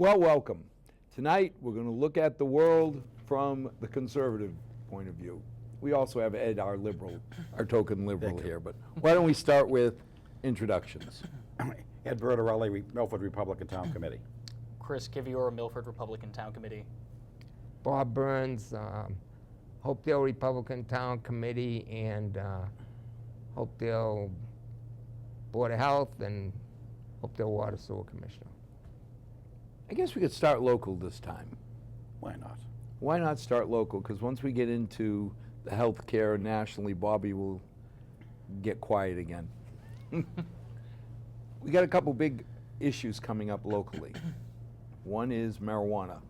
Well, welcome. Tonight, we're going to look at the world from the conservative point of view. We also have Ed, our liberal, our token liberal here, but why don't we start with introductions? Ed Vertorelli, Milford Republican Town Committee. Chris Kivior, Milford Republican Town Committee. Bob Burns, Hopedale Republican Town Committee, and Hopedale Board of Health, and Hopedale Water Sewer Commissioner. I guess we could start local this time. Why not? Why not start local? Because once we get into the health care nationally, Bobby will get quiet again. We got a couple big issues coming up locally. One is marijuana.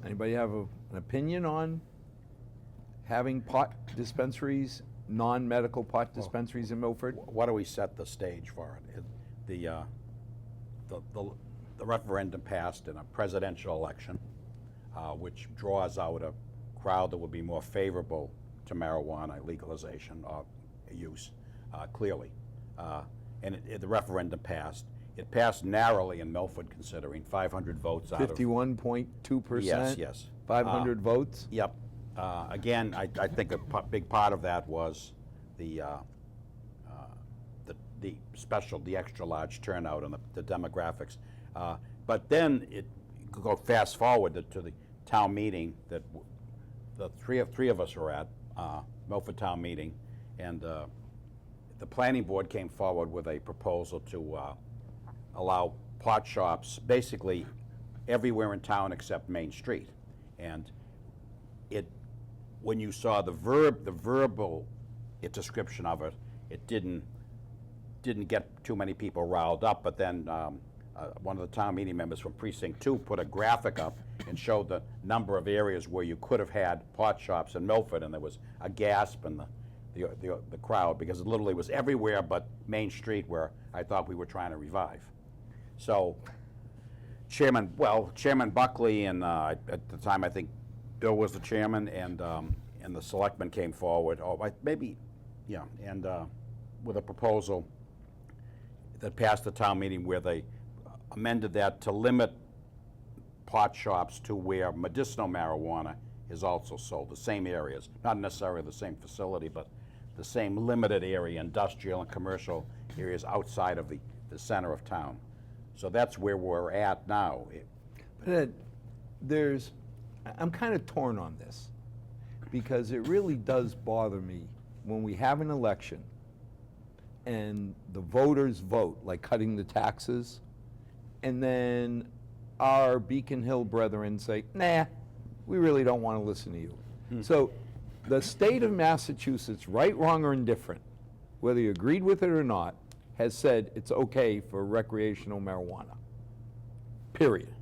Anybody have an opinion on having pot dispensaries, non-medical pot dispensaries in Milford? Why do we set the stage for it? The referendum passed in a presidential election, which draws out a crowd that would be more favorable to marijuana legalization or use, clearly. And the referendum passed. It passed narrowly in Milford, considering 500 votes out of 51.2%? Yes, yes. 500 votes? Yep. Again, I think a big part of that was the extra large turnout and the demographics. But then it could go fast forward to the town meeting that the three of us were at, Milford Town Meeting, and the planning board came forward with a proposal to allow pot shops basically everywhere in town except Main Street. And when you saw the verbal description of it, it didn't get too many people riled up. But then one of the town meeting members from Precinct 2 put a graphic up and showed the number of areas where you could have had pot shops in Milford, and there was a gasp in the crowd, because it literally was everywhere but Main Street, where I thought we were trying to revive. So Chairman Buckley, and at the time I think Bill was the chairman, and the selectmen came forward, with a proposal that passed the town meeting, where they amended that to limit pot shops to where medicinal marijuana is also sold, the same areas, not necessarily the same facility, but the same limited area, industrial and commercial areas outside of the center of town. So that's where we're at now. But I'm kind of torn on this, because it really does bother me when we have an election and the voters vote, like cutting the taxes, and then our Beacon Hill brethren say, nah, we really don't want to listen to you. So the state of Massachusetts, right, wrong, or indifferent, whether you agreed with it or not, has said it's okay for recreational marijuana, period.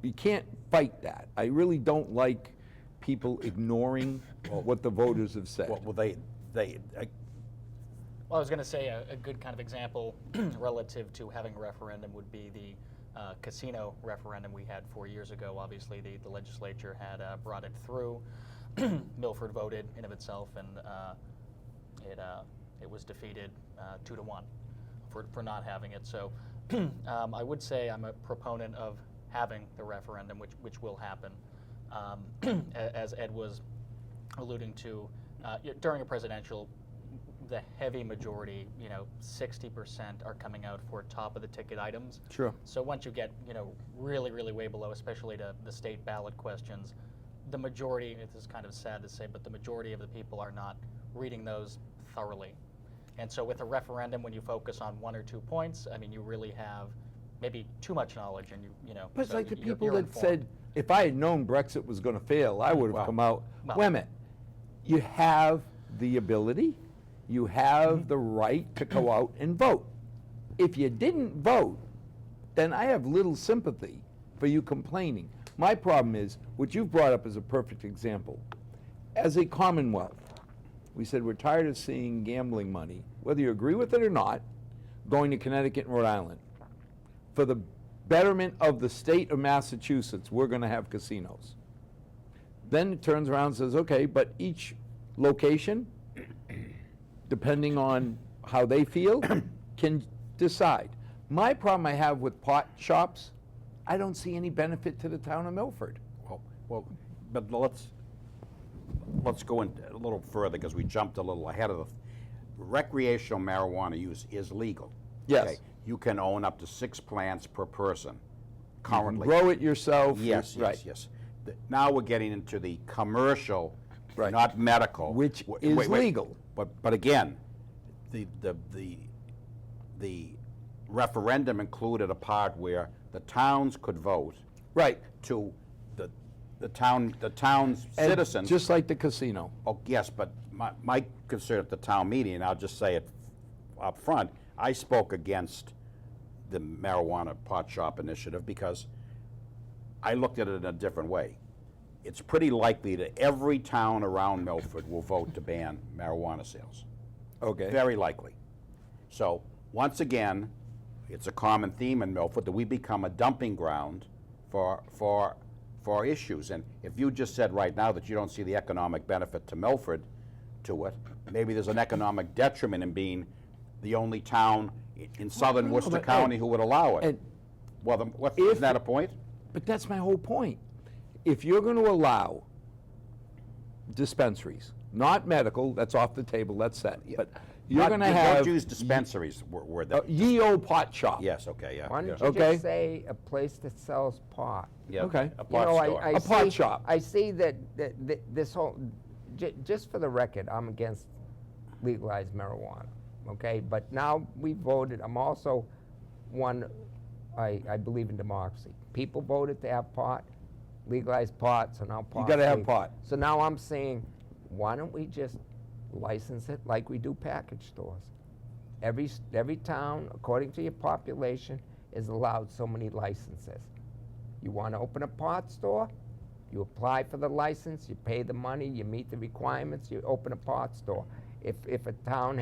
You can't fight that. I really don't like people ignoring what the voters have said. Well, Well, I was going to say a good kind of example relative to having a referendum would be the casino referendum we had 4 years ago. Obviously, the legislature had brought it through. Milford voted in of itself, and it was defeated 2-1 for not having it. So I would say I'm a proponent of having the referendum, which will happen. As Ed was alluding to, during a presidential, the heavy majority, 60% are coming out for top of the ticket items. Sure. So once you get, really, really way below, especially to the state ballot questions, the majority, this is kind of sad to say, but the majority of the people are not reading those thoroughly. And so with a referendum, when you focus on 1 or 2 points, I mean, you really have maybe too much knowledge, and But it's so like the you're people that informed. said, if I had known Brexit was going to fail, I would have come out. Well. Wait a minute. You have the ability, you have the right to go out and vote. If you didn't vote, then I have little sympathy for you complaining. My problem is, what you've brought up is a perfect example. As a Commonwealth, we said we're tired of seeing gambling money, whether you agree with it or not, going to Connecticut and Rhode Island. For the betterment of the state of Massachusetts, we're going to have casinos. Then it turns around and says, okay, but each location, depending on how they feel, can decide. My problem I have with pot shops, I don't see any benefit to the town of Milford. Well, but let's go in a little further, because we jumped a little ahead of the, recreational marijuana use is legal. Yes. Okay? You can own up to 6 plants per person currently. Grow it yourself. Yes, right. yes, yes. Now we're getting into the commercial, Right. not medical. Which Wait, is wait. legal. But again, the referendum included a part where the towns could vote Right. to the town's And citizens. just like the casino. Oh, yes, but my concern at the town meeting, and I'll just say it up front, I spoke against the marijuana pot shop initiative because I looked at it in a different way. It's pretty likely that every town around Milford will vote to ban marijuana sales. Okay. Very likely. So, once again, it's a common theme in Milford that we become a dumping ground for issues. And if you just said right now that you don't see the economic benefit to Milford to it, maybe there's an economic detriment in being the only town in southern no, Worcester but County Ed, who would allow it. Ed, Well, if- isn't that a point? But that's my whole point. If you're going to allow dispensaries, not medical, that's off the table, that's set. But you're going to have Don't use dispensaries word that. ye old pot shop. Yes, okay, yeah. Why don't yeah. you Okay. just say a place that sells pot? Yeah, Okay. A You pot know, store. A pot shop. I see that this whole, just for the record, I'm against legalized marijuana, okay? But now we voted, I'm also one, I believe in democracy. People voted to have pot, legalized pot, so now pot. gotta have pot. So now I'm saying, why don't we just license it like we do package stores? Every town, according to your population, is allowed so many licenses. You want to open a pot store, you apply for the license, you pay the money, you meet the requirements, you open a pot store. If a town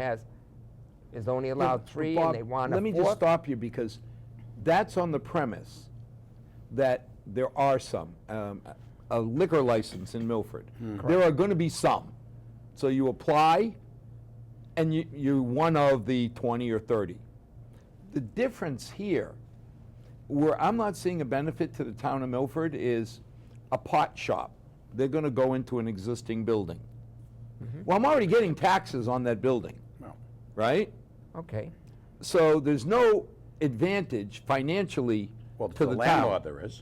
is only allowed 3 Bob, and they want a let me just 4th, stop you because that's on the premise that there are some. A liquor license in Milford. There are going to be some. So you apply, and you're one of the 20 or 30. The difference here, where I'm not seeing a benefit to the town of Milford, is a pot shop. They're going to go into an existing building. Well, I'm already getting taxes on that building, No. right? okay. So there's no advantage financially Well, to to the the town. landlord there is,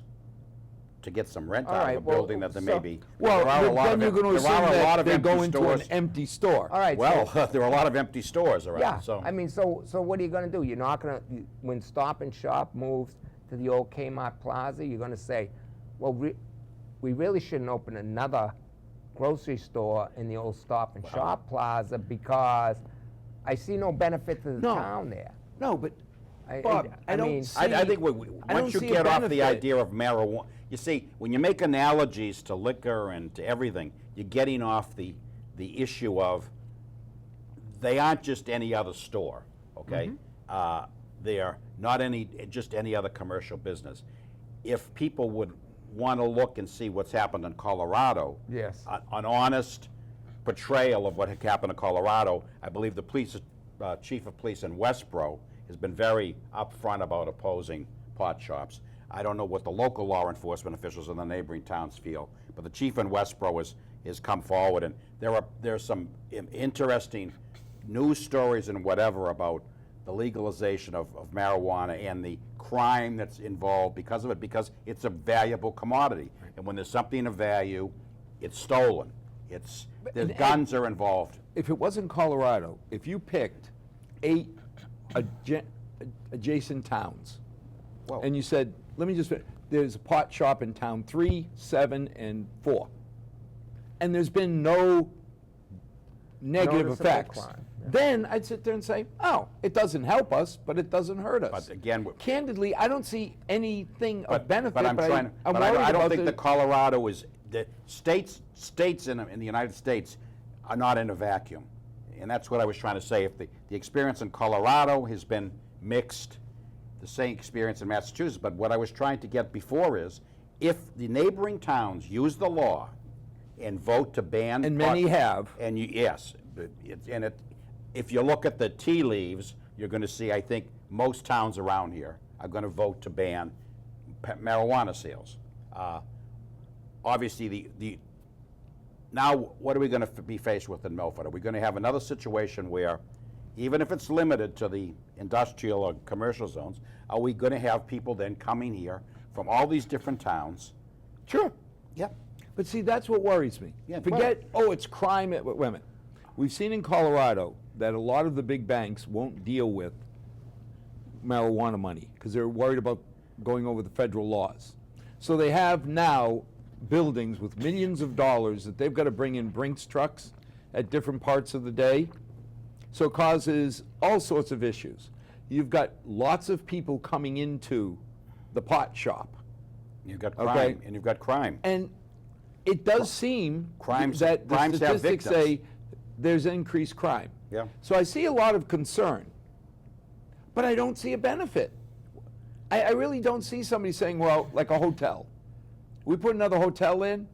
to get some rent All out right, of a well, building that there may so- be. Well, there are a but lot then of you're going to there assume are a lot that of they empty go into an stores. empty store. All right, Well, so, there are a lot of empty stores around, yeah, so. I mean, so what are you going to do? You're not going to, when Stop and Shop moves to the old Kmart Plaza, you're going to say, well, we really shouldn't open another grocery store in the old Stop and Shop Plaza because I see no benefit to the No. town there. No, but I Bob, I don't mean, see- I think I once don't you see a get off the benefit. idea of marijuana, you see, when you make analogies to liquor and to everything, you're getting off the issue of they aren't just any other store, okay? They are not just any other commercial business. If people would want to look and see what's happened in Colorado, Yes. an honest portrayal of what had happened in Colorado, I believe the chief of police in Westboro has been very upfront about opposing pot shops. I don't know what the local law enforcement officials in the neighboring towns feel, but the chief in Westboro has come forward, and there's some interesting news stories and whatever about the legalization of marijuana and the crime that's involved because of it, because it's a valuable commodity. And when there's something of value, it's stolen. The and- guns are involved. if it wasn't Colorado, if you picked 8 adjacent towns, Well- and you said, let me just, there's a pot shop in town 3, 7, and 4, and there's been no negative Noticeable effects, crime, yeah. then I'd sit there and say, oh, it doesn't help us, but it doesn't hurt us. But again, Candidly, I don't see anything of benefit, But I'm trying. I'm But worried I don't about think that Colorado is the states in the United States are not in a vacuum, and that's what I was trying to say. If the experience in Colorado has been mixed, the same experience in Massachusetts. But what I was trying to get before is, if the neighboring towns use the law and vote to ban, And many have. and yes, if you look at the tea leaves, you're going to see, I think, most towns around here are going to vote to ban marijuana sales. Obviously, now what are we going to be faced with in Milford? Are we going to have another situation where, even if it's limited to the industrial or commercial zones, are we going to have people then coming here from all these different towns? Sure. Yep. But see, that's what worries me. Yeah, Forget, oh, it's crime. Wait a minute. We've seen in Colorado that a lot of the big banks won't deal with marijuana money because they're worried about going over the federal laws. So they have now buildings with millions of dollars that they've got to bring in Brinks trucks at different parts of the day. So it causes all sorts of issues. You've got lots of people coming into the pot shop. You've got crime, Okay. and you've got crime. And it does seem Crimes that the have statistics victims. say there's increased crime. Yeah. So I see a lot of concern, but I don't see a benefit. I really don't see somebody saying, well, like a hotel. We put another hotel in,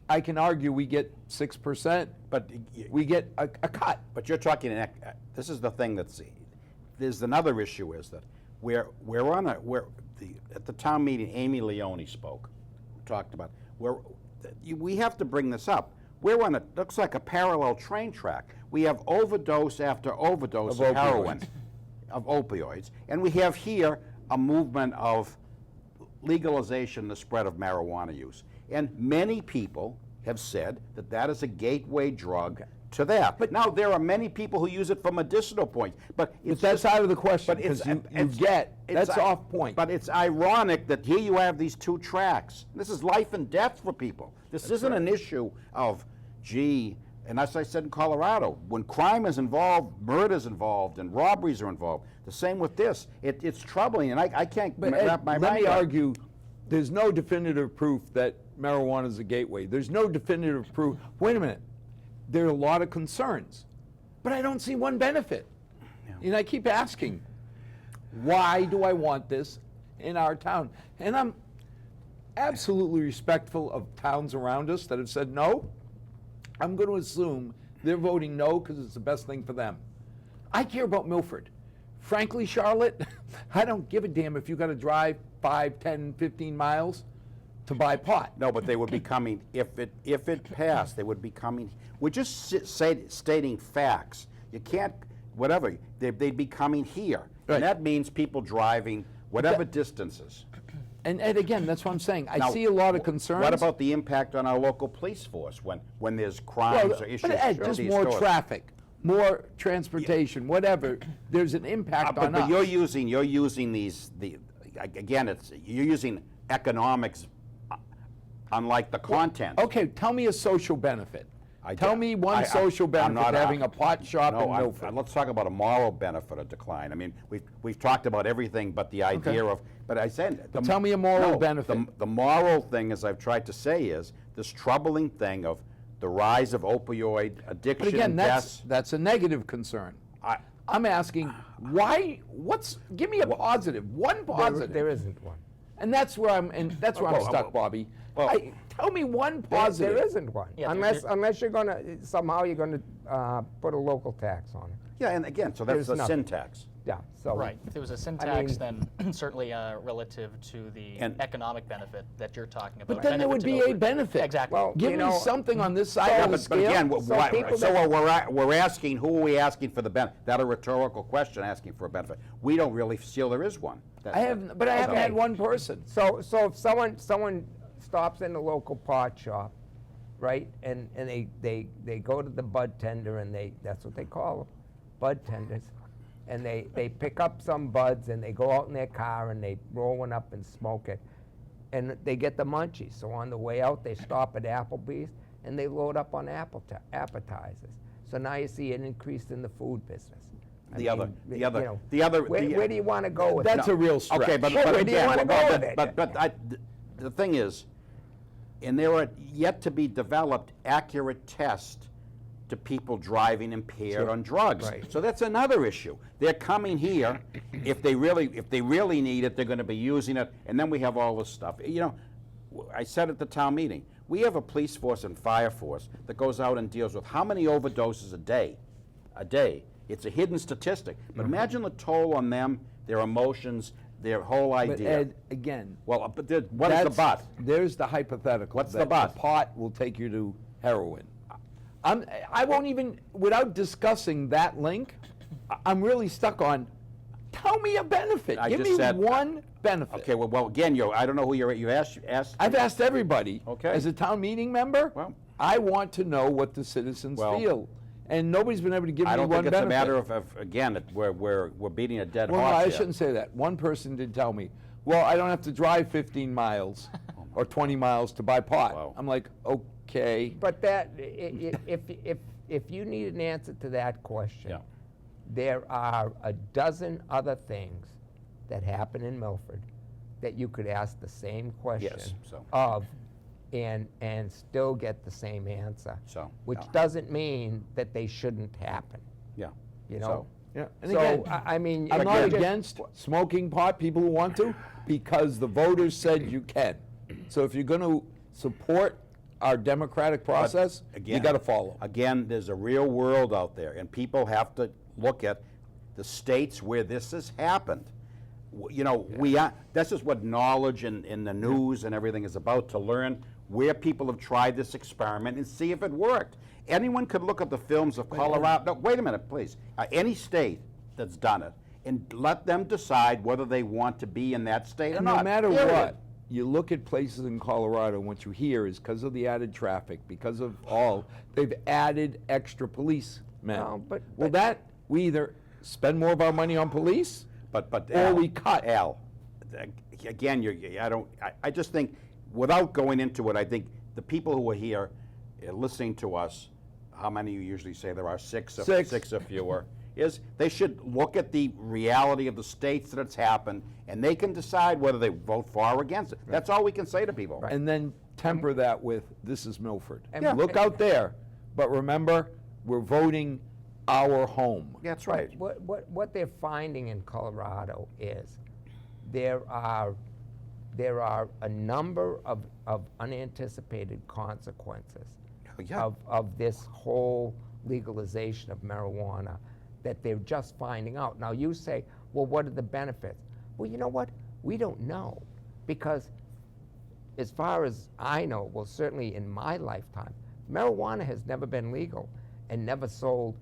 I can argue we get 6%, But we get a cut. But you're talking, this is the thing there's another issue is that at the town meeting, Amy Leone spoke, talked about, we have to bring this up. We're on looks like a parallel train track. We have overdose after overdose Of of heroin, opioids. of opioids, and we have here a movement of legalization, the spread of marijuana use. And many people have said that that is a gateway drug to that. But now there are many people who use it for medicinal points. But That's out of the question, but it's, because that's off point. But it's ironic that here you have these two tracks. This is life and death for people. This isn't an issue of, gee, and as I said in Colorado, when crime is involved, murder's involved, and robberies are involved. The same with this. It's troubling, and I can't But wrap my Ed, mind let me around it. argue, there's no definitive proof that marijuana is a gateway. There's no definitive proof. Wait a minute. There are a lot of concerns, but I don't see one benefit. And I keep asking, why do I want this in our town? And I'm absolutely respectful of towns around us that have said no. I'm going to assume they're voting no because it's the best thing for them. I care about Milford. Frankly, Charlotte, I don't give a damn if you got to drive 5, 10, 15 miles to buy pot. No, but they would be coming, if it passed, they would be coming. We're just stating facts. You can't, whatever, they'd be coming here. Right. And that means people driving whatever distances. And again, that's what I'm saying. I Now, see a lot of concerns. What about the impact on our local police force when there's crimes or issues? But Ed, at just these more stores? traffic, more transportation, whatever. There's an impact on But us. you're using these, again, you're using economics unlike the content. Okay, tell me a social benefit. Tell me one social I'm benefit not to having a pot shop in Milford. Let's talk about a moral benefit of decline. I mean, we've talked about everything but the idea of, but I said. But tell me a moral benefit. The moral thing, as I've tried to say, is this troubling thing of the rise of opioid addiction, But again, deaths. that's a negative concern. I'm asking, why, give me a positive, one positive. There isn't one. And that's where I'm stuck, Bobby. Tell me one positive. There isn't one. Yeah, unless you're going to, somehow you're going to put a local tax on it. Yeah, and again, so that's There's the nothing. syntax. Yeah, so. Right. If there was a sin tax, then certainly relative to the And- economic benefit that you're talking about. But then there would be a benefit. Exactly. Well, Give you me know, something on this side Yeah, of the but scale. again, people we're asking, who are we asking for the benefit? That a rhetorical question, asking for a benefit. We don't really feel there is one. I haven't had one person. So if someone stops in the local pot shop, right, and they go to the bud tender, and that's what they call them, bud tenders, and they pick up some buds and they go out in their car and they roll one up and smoke it, and they get the munchies. So on the way out, they stop at Applebee's and they load up on appetizers. So now you see an increase in the food business. Where do you want to go with That's that? a real stretch. Okay, but Where do you again, wanna go with it? But the thing is, and there are yet to be developed accurate tests to people driving impaired on drugs. Right. So that's another issue. They're coming here, if they really need it, they're going to be using it, and then we have all this stuff. You know, I said at the town meeting, we have a police force and fire force that goes out and deals with how many overdoses a day. It's a hidden statistic, but imagine the toll on them their emotions, their whole But idea. Ed, again, Well, but what is the but? There's the hypothetical. What's the that but? The pot will take you to heroin. I won't even, without discussing that link, I'm really stuck on, tell me a benefit. I Give just me said- one benefit. Okay, well, again, I don't know who you asked. I've asked everybody. Okay. As a town meeting member, Well- I want to know what the citizens Well, feel. And nobody's been able to give I me don't one think it's benefit. a matter of again, we're beating a dead Well, no, horse I here. shouldn't say that. One person did tell me, well, I don't have to drive 15 miles or 20 miles to buy pot. Wow. I'm like, okay. But that, if you need an answer to that question, Yeah. there are a dozen other things that happen in Milford that you could ask the same question so. of and still get the same answer. So, Which yeah. doesn't mean that they shouldn't happen, Yeah. you So- know? Yeah. And So, again, I mean, I'm if not you just- against smoking pot, people who want to, because the voters said you can. So if you're going to support our democratic process, you Again- got to follow. Again, there's a real world out there, and people have to look at the states where this has happened. You know, this is what knowledge in the news and everything is about, to learn where people have tried this experiment and see if it worked. Anyone could look at the films of Colorado. No, wait a minute, please. Any state that's done it, and let them decide whether they want to be in that state or And not. no matter period. what, you look at places in Colorado, and what you hear is because of the added traffic, because of all, they've added extra policemen. No, but- Well, that, we either spend more of our money on police, But or Al, we cut. Al, again, I just think, without going into it, I think the people who are here listening to us, how many you usually say there are? Six or fewer, is they should look at the reality of the states that it's happened, and they can decide whether they vote for or against it. That's all we can say to people. and then temper that with, this is Milford. Yeah. Look out there, but remember, we're voting our home. That's right. What they're finding in Colorado is there are a number of unanticipated consequences Yeah. of this whole legalization of marijuana that they're just finding out. Now you say, well, what are the benefits? Well, you know what? We don't know, because as far as I know, well, certainly in my lifetime, marijuana has never been legal and never sold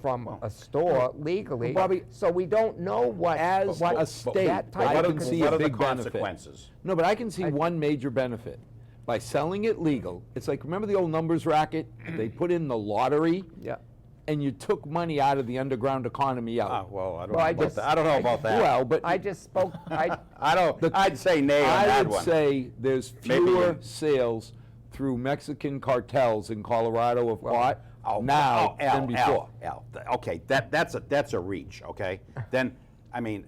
from a store legally. Well, Bobby, so we don't know what as what a state, that type I of can see a what are the big benefit. consequences? No, but I can see one major benefit. By selling it legal, it's like, remember the old numbers racket? They put in the lottery, Yeah. and you took money out of the underground economy out. Well, I don't Well, know I about just- that. I don't know about that. Well, but I just spoke. I'd say nay on I that would one. say there's Maybe fewer you- sales through Mexican cartels in Colorado of pot now than before. Okay, that's a reach. Okay, then I mean,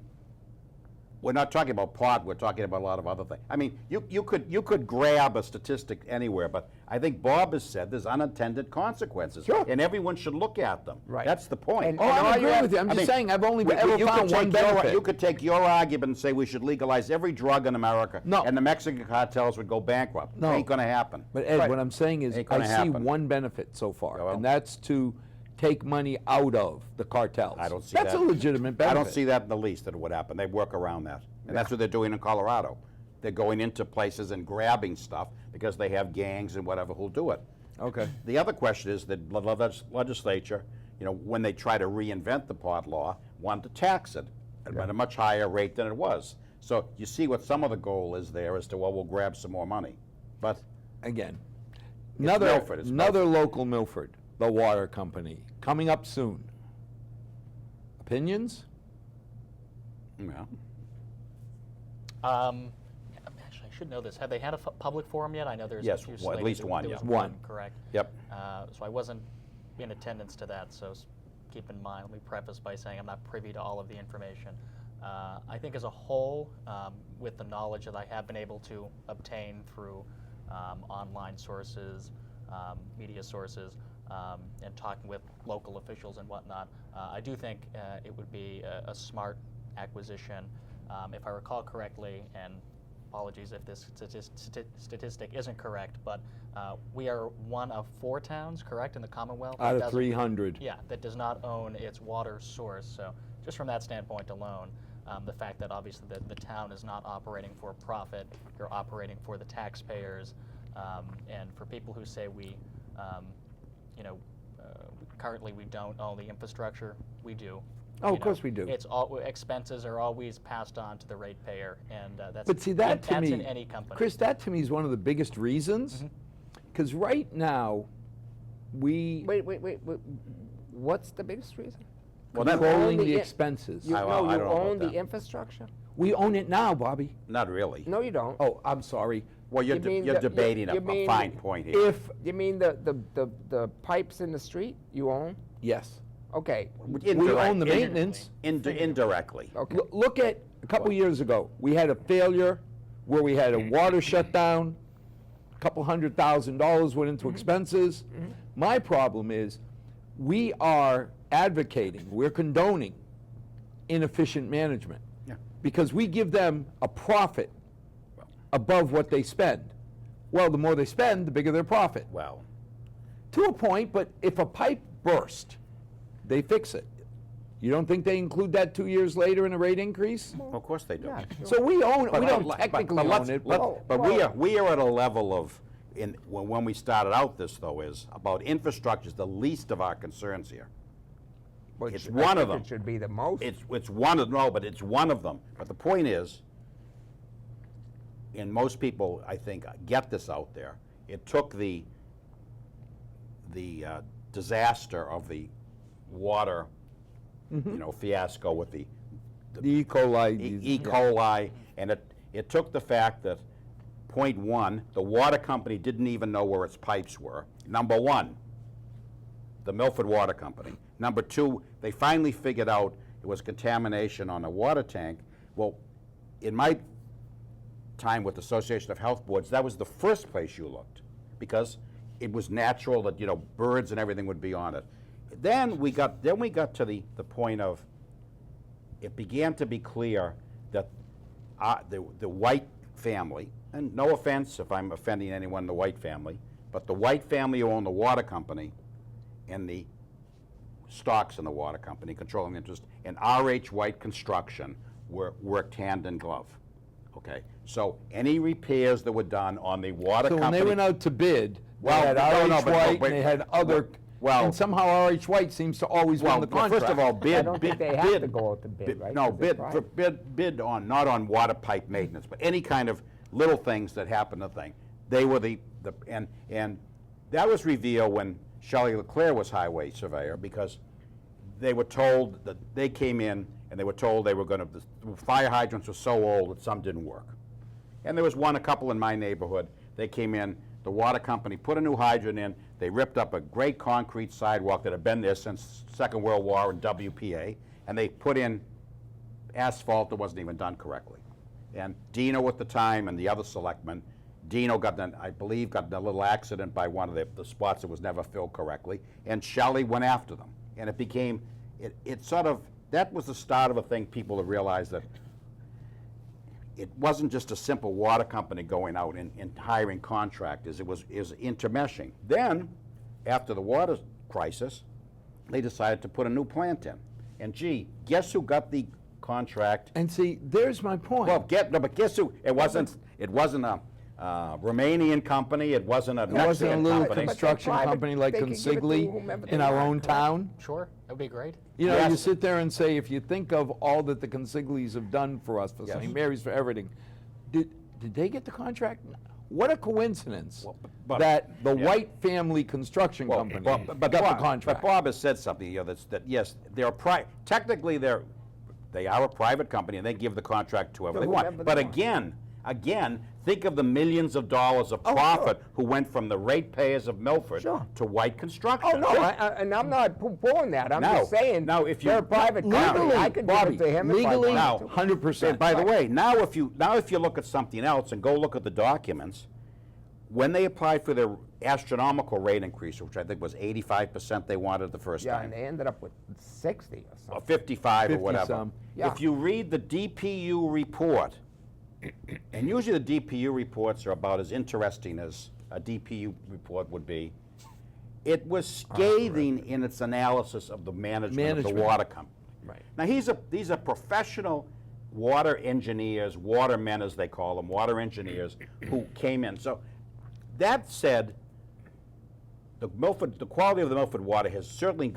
we're not talking about pot. We're talking about a lot of other things. I mean, you could grab a statistic anywhere, but I think Bob has said there's unintended consequences, Sure. and everyone should look at them. Right. That's the point. And- Oh, and all I you agree have- with you. I'm I just mean, saying, I've only you ever could found one take benefit. you could take your argument and say we should legalize every drug in America, No. and the Mexican cartels would go bankrupt. No. Ain't going to happen. But Ed, Right. what I'm saying is, Ain't I gonna see happen. one benefit so far, Yeah, well. and that's to take money out of the cartels. I don't see that's that. a legitimate benefit. I don't see that in the least that it would happen. They work around that. And that's what they're doing in Colorado. They're going into places and grabbing stuff because they have gangs and whatever who'll do it. Okay. The other question is that the legislature, you know, when they try to reinvent the pot law, wanted to tax it at a much higher rate than it was. So you see what some of the goal is there as to, well, we'll grab some more money. But Again, Milford, it's another local Milford, the water company, coming up soon. Opinions? yeah, Actually, I should know this. Have they had a public forum yet? I know there's Yes, a few at slated. least one, There yeah. was One. correct. yep. So I wasn't in attendance to that, so keep in mind, let me preface by saying I'm not privy to all of the information. I think as a whole, with the knowledge that I have been able to obtain through online sources, media sources, and talking with local officials and whatnot, I do think it would be a smart acquisition. If I recall correctly, and apologies if this statistic isn't correct, but we are one of 4 towns, correct, in the Commonwealth? that Out of doesn't- 300. Yeah, that does not own its water source. So just from that standpoint alone, The fact that obviously the town is not operating for profit, you're operating for the taxpayers, and for people who say we, you know, currently we don't own the infrastructure, we do. Oh, You of know, course we do. It's all, expenses are always passed on to the ratepayer, and that's, But see, that to that's me, in any company. Chris, that to me is one of the biggest reasons, Mm-hmm. because right now, we Wait, what's the biggest reason? Well, that- controlling Own the the i- expenses. You, I no, don't you know about own the that. infrastructure? We own it now, Bobby. Not really. No, you don't. Oh, I'm sorry. Well, you're, You mean you're the- debating you a mean- fine point here. If, You mean the pipes in the street you own? yes, Okay. we own the maintenance. Indirectly. Okay. Look at, a couple years ago, we had a failure where we had a water shutdown, a couple $100,000 went into expenses. My problem is, we are advocating, we're condoning inefficient management. Yeah. Because we give them a profit above what they spend. Well, the more they spend, the bigger their profit. Well, To a point, but if a pipe burst, they fix it. You don't think they include that 2 years later in a rate increase? of course they do. Yeah, sure. So we own it, we don't But technically let's- own it, let's- but But well- we are at a level of, when we started out this though, is about infrastructure is the least of our concerns here. Which It's I one of think them. It should be the most. It's one of, no, but it's one of them. But the point is, and most people, I think, get this out there, it took the disaster of the water, you know, fiasco with the the E. coli. E. coli, and it took the fact that, point one, the water company didn't even know where its pipes were. Number one, the Milford Water Company. Number two, they finally figured out it was contamination on a water tank. Well, in my time with the Association of Health Boards, that was the first place you looked, because it was natural that, you know, birds and everything would be on it. Then we got to the point of, it began to be clear that the White family, and no offense if I'm offending anyone in the White family, but the White family who owned the water company and the stocks in the water company, controlling interest, and R.H. White Construction worked hand in glove. Okay, so any repairs that were done on the water So company. when they went out to bid, they Well, had no, R.H. no, but- White, but- and they had other, well- and somehow R.H. White seems to always win the contract. First of all, bid. I don't think they have to go out to bid, right? No, 'Cause they're bid on, not on water pipe maintenance, but any kind of little things that happen to thing. They were and that was revealed when Shelley LeClaire was highway surveyor, because they were told that they came in and they were told they were going to, the fire hydrants were so old that some didn't work. And there was a couple in my neighborhood. They came in, the water company put a new hydrant in, they ripped up a great concrete sidewalk that had been there since Second World War and WPA, and they put in asphalt that wasn't even done correctly. And Dino at the time and the other selectmen, Dino I believe got in a little accident by one of the spots that was never filled correctly, and Shelley went after them. And it became, it sort of, that was the start of a thing, people to realize that it wasn't just a simple water company going out and hiring contractors, it was intermeshing. Then, after the water crisis, they decided to put a new plant in. And gee, guess who got the contract? And see, there's my point. Well, but guess who? It wasn't a Romanian company, it wasn't a It wasn't a Mexican little company. construction private, company like they can give it to Consigli whomever in they our want, own right? town. Sure, that would be great. You know, you Yes. sit there and say, if you think of all that the Consiglis have done for us, for Yes. St. Mary's, for everything, did they get the contract? What a coincidence but- that the yeah. White Family Construction Well, Company but got the Bob- contract. But Bob has said something, you know, that yes, technically they are a private company and they give the contract to whoever they want. whoever But they want. again, think of the millions of dollars of Oh, profit sure. who went from the ratepayers of Milford Sure. to White Construction. Oh, no, and I'm not poo-pooing that. I'm No, just saying, no, if you- they're a private company. Legally, I could Bobby, give it to him if I legally, wanted to. 100%. And by the way, now if you look at something else and go look at the documents, when they applied for their astronomical rate increase, which I think was 85% they wanted the first Yeah, time, and they ended up with 60 or or something. 55 or 50 whatever. some. Yeah. If you read the DPU report, and usually the DPU reports are about as interesting as a DPU report would be, it was scathing in its analysis of the management of the Management. water company. Right. Now these are professional water engineers, watermen as they call them, water engineers, who came in. So that said, the quality of the Milford water has certainly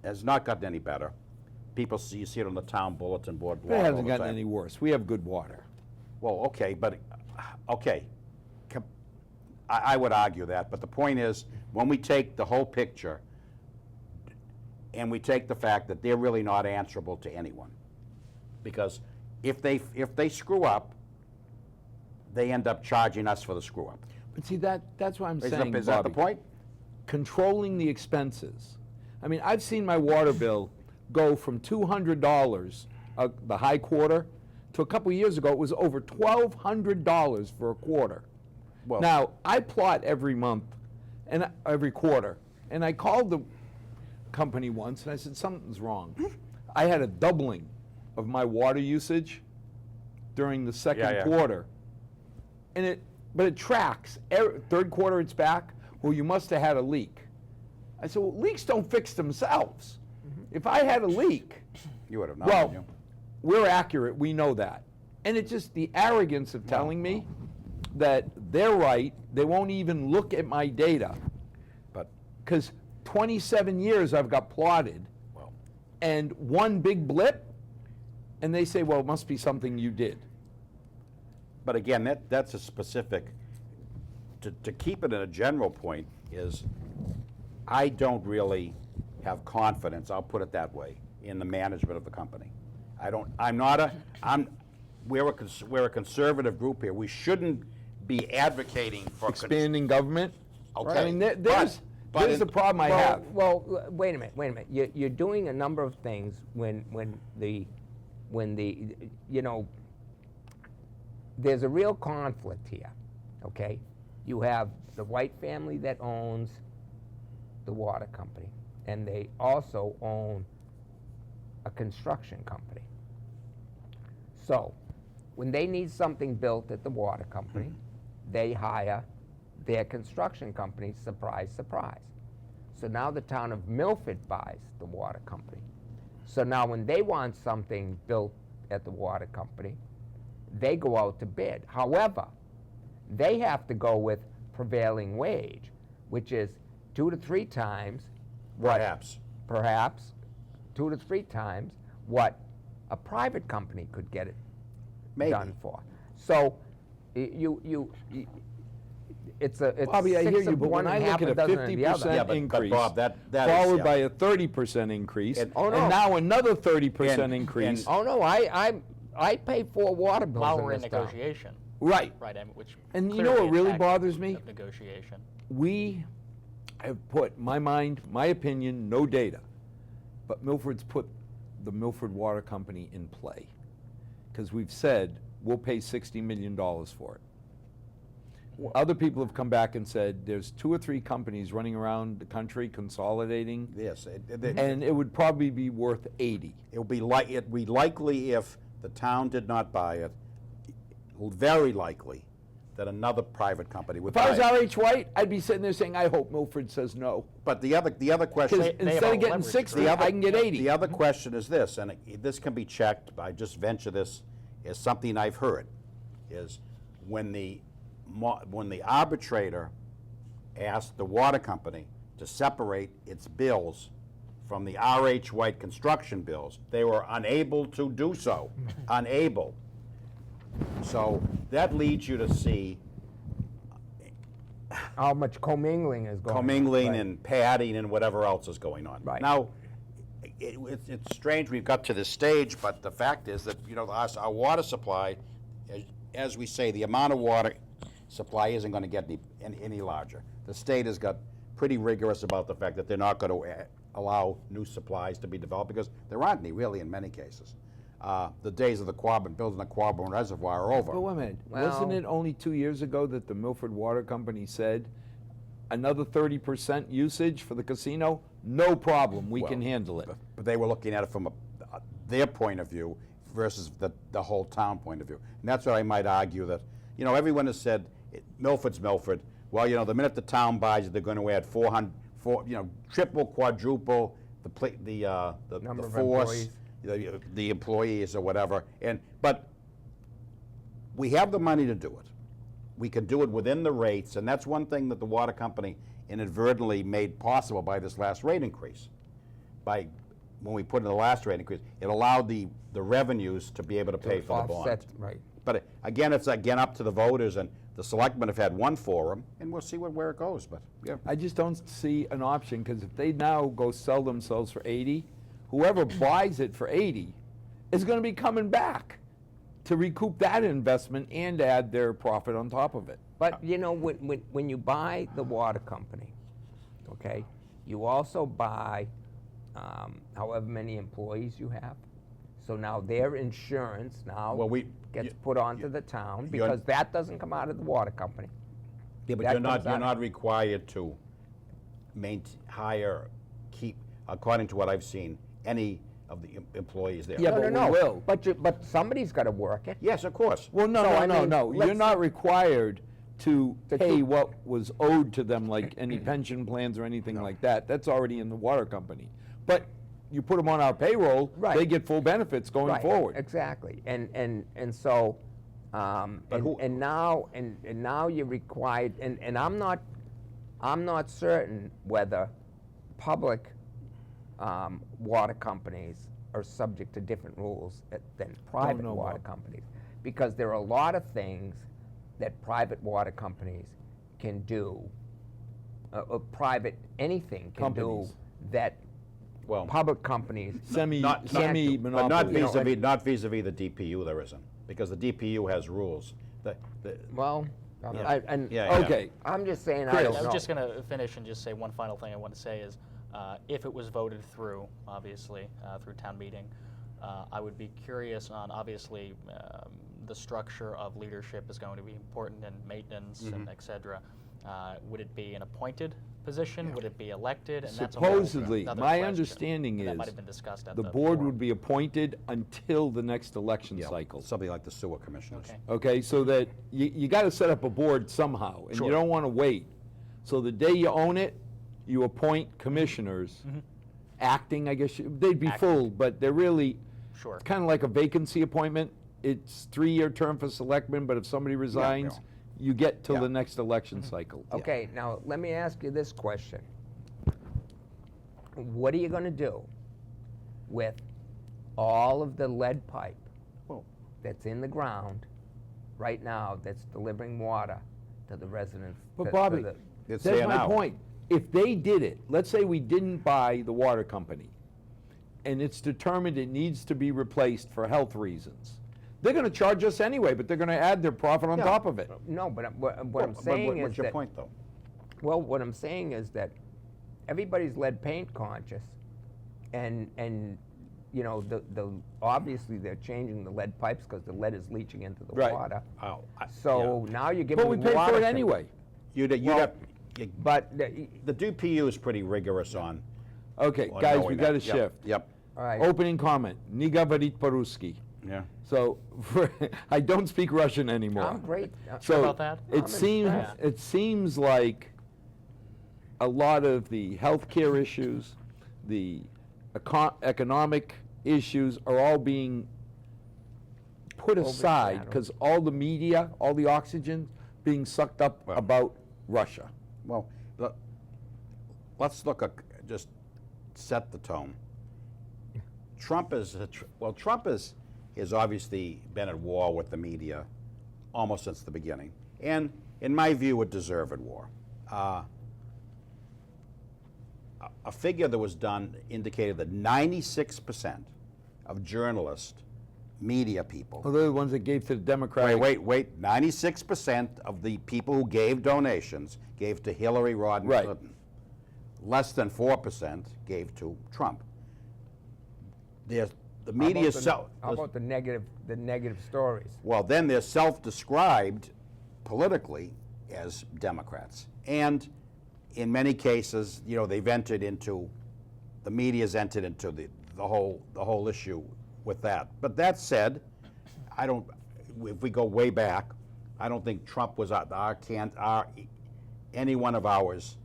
has not gotten any better. People you see it on the town bulletin board blog It all hasn't the gotten time. any worse. We have good water. Well, okay, but, okay. I would argue that, but the point is, when we take the whole picture, and we take the fact that they're really not answerable to anyone, because if they screw up, they end up charging us for the screw up. But see, that's what I'm Is saying, that the Bobby. point? Controlling the expenses. I mean, I've seen my water bill go from $200, the high quarter, to a couple years ago, it was over $1,200 for a quarter. Well- Now, I plot every month, and every quarter, and I called the company once, and I said, something's wrong. I had a doubling of my water usage during the second Yeah. quarter. But it tracks. Third quarter, it's back. Well, you must have had a leak. I said, well, leaks don't fix themselves. If I had a leak, You would have known, well, wouldn't you? we're accurate, we know that. And it's just the arrogance of telling me that they're right, they won't even look at my data. But, Because 27 years I've got plotted, well, and one big blip, and they say, well, it must be something you did. but again, that's a specific, to keep it in a general point is, I don't really have confidence, I'll put it that way, in the management of the company. We're a conservative group here. We shouldn't be advocating for. Expanding government? Okay. I mean, But- there's the problem I have. Well, wait a minute. You're doing a number of things when the there's a real conflict here, okay? You have the White family that owns the water company, and they also own a construction company. So, when they need something built at the water company, they hire their construction company, surprise, surprise. So now the town of Milford buys the water company. So now when they want something built at the water company, they go out to bid. However, they have to go with prevailing wage, which is 2 to 3 times what, perhaps 2 to 3 times what a private company could get it Maybe. done for. So it's Bobby, I hear 6 you, of but one when I and half look a at a dozen of the other. 50% Yeah, but increase, Bob, that is, followed yeah. by a 30% increase, And- Oh, no. and now another 30% And- increase. Oh no, I pay 4 water bills While in we're in this town. negotiation, Right. right, and which And you know clearly what really impacts bothers me? of negotiation. We have put, my mind, my opinion, no data, but Milford's put the Milford Water Company in play. Because we've said, we'll pay $60 million for it. Other people have come back and said, there's 2 or 3 companies running around the country consolidating, Yes, and it would probably be worth 80. it'd be likely if the town did not buy it, very likely that another private company would If I buy was it. R.H. White, I'd be sitting there saying, I hope Milford says no. But the other question. Because They have instead all of getting leverage, 60, right? I can get 80. The other question is this, and this can be checked, I just venture this as something I've heard, is when the arbitrator asked the water company to separate its bills from the R.H. White construction bills, they were unable to do so. Unable. So that leads you to see How much commingling is going on. commingling Right. and padding and whatever else is going on. Right. Now, it's strange we've got to this stage, but the fact is that, our water supply, as we say, the amount of water supply isn't going to get any larger. The state has got pretty rigorous about the fact that they're not going to allow new supplies to be developed because there aren't any really in many cases. The days of building the Quabbin Reservoir are over. But wait a minute, wasn't Well- it only 2 years ago that the Milford Water Company said, another 30% usage for the casino? No problem, we can handle it. But they were looking at it from their point of view versus the whole town point of view. And that's what I might argue that, everyone has said, Milford's Milford. Well, the minute the town buys it, they're going to add 400, triple, quadruple, the Number of force. employees. the employees or whatever. But we have the money to do it. We can do it within the rates, and that's one thing that the water company inadvertently made possible by this last rate increase. When we put in the last rate increase, it allowed the revenues to be able to pay for the bond. Offset, right. But again, it's again up to the voters, and the selectmen have had one forum, and we'll see where it goes. But yeah, I just don't see an option, because if they now go sell themselves for 80, whoever buys it for 80 is going to be coming back to recoup that investment and add their profit on top of it. But you know, when you buy the water company, okay, you also buy however many employees you have. So now their insurance gets put onto the town, because that doesn't come out of the water company. yeah, but That you're comes out- not required to keep, according to what I've seen, any of the employees there. Yeah, No, but no, we no. will. But somebody's got to work it. Yes, of course. Well, no, So, no, I no, mean, no. You're let's- not required to To pay keep- what was owed to them, like any pension plans or anything No. like that. That's already in the water company. But you put them on our payroll, Right. they get full benefits going Right, forward. Exactly, and so, But who- and now you're required, and I'm not certain whether public water companies are subject to different rules than private know, water Bob. companies, because there are a lot of things that private water companies can do, or private anything can Companies. do that Well, public companies but not Semi-monopoly. vis-a-vis the DPU. There isn't, because the DPU has rules. Well, Yeah. and Yeah, yeah. Okay, I'm just saying, I Chris. don't I know. was just going to finish and just say one final thing I want to say is, if it was voted through, obviously, through town meeting, I would be curious on, obviously, the structure of leadership is going to be important, and maintenance and et cetera. Would it be an appointed position? Would it be elected? And that's a whole supposedly, another my question. understanding And that is might have been discussed at the the board forum. would be appointed until the next election Yeah, cycle. something like the sewer commissioners. Okay. Okay, so that you got to set up a board somehow, and you Sure. don't want to wait. So the day you own it, you appoint commissioners, acting, I guess, they'd be Acting. full, but they're really Sure. kind of like a vacancy appointment. It's 3-year term for selectmen, but if somebody resigns, you get till Yeah. the next election cycle. Okay, now let me ask you this question. What are you going to do with all of the lead pipe Well, that's in the ground right now that's delivering water to the residents? But to Bobby, the- It's that's there my now. point. If they did it, let's say we didn't buy the water company, and it's determined it needs to be replaced for health reasons, they're going to charge us anyway, but they're going to add their profit on Yeah. top of it. No, but what I'm Well, saying is what's your that, point, though? well, what I'm saying is that everybody's lead paint conscious, and you know, the obviously they're changing the lead pipes because the lead is leaching into the Right. water. Oh, So now you're giving But we them pay water for it thing. anyway. You'd Well, have, But, the DPU is pretty rigorous on. Okay, on guys, knowing we that. got to Yep, shift. Yep, all right. Opening comment, ni говорит по-русски. yeah. So I don't speak Russian anymore. I'm great. So about that? I'm it seems impressed. it seems like a lot of the healthcare issues, the economic issues are all being put aside Overshadowed. because all the media, all the oxygen being sucked up Well. about Russia. Well, let's look at, just set the tone. Trump is, Trump has obviously been at war with the media almost since the beginning, and in my view, a deserved war. A figure that was done indicated that 96% of journalists, media people, Well, they're the ones that gave to the Democratic. wait, 96% of the people who gave donations gave to Hillary Rodham Right. Clinton. Less than 4% gave to Trump. The media How about the negative stories? well, then they're self-described politically as Democrats. And in many cases, you know, the media's entered into the whole issue with that. But that said, if we go way back, I don't think Trump was any one of ours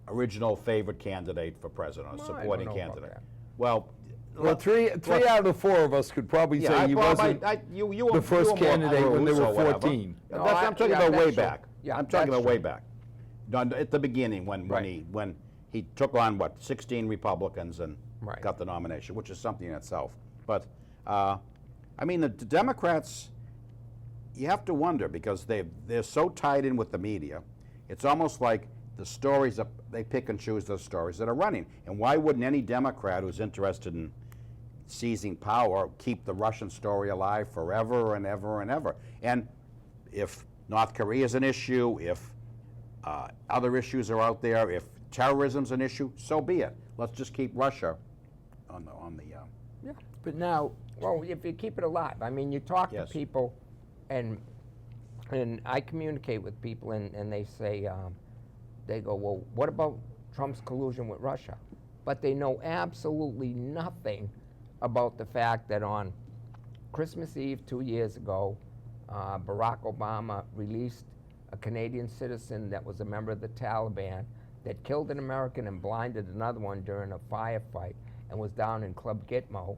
original favorite candidate for president, or Well, I supporting don't know about candidate. that. Well, Well, three out of the four of us could probably say he wasn't you the were first more candidate when they Russo were or whatever. 14. No, I'm talking yeah, about way that's true. back. Yeah, I'm talking that's about way true. back. At the beginning, when he took on, 16 Republicans and Right. got the nomination, which is something in itself. But, I mean, the Democrats, you have to wonder, because they're so tied in with the media. It's almost like the stories, they pick and choose those stories that are running. And why wouldn't any Democrat who's interested in seizing power keep the Russian story alive forever and ever and ever? And if North Korea is an issue, if other issues are out there, if terrorism's an issue, so be it. Let's just keep Russia on the Yeah. But now, Well, if you keep it alive, I mean, you talk Yes. to people, and I communicate with people, and they say, they go, well, what about Trump's collusion with Russia? But they know absolutely nothing about the fact that on Christmas Eve 2 years ago, Barack Obama released a Canadian citizen that was a member of the Taliban that killed an American and blinded another one during a firefight and was down in Club Gitmo,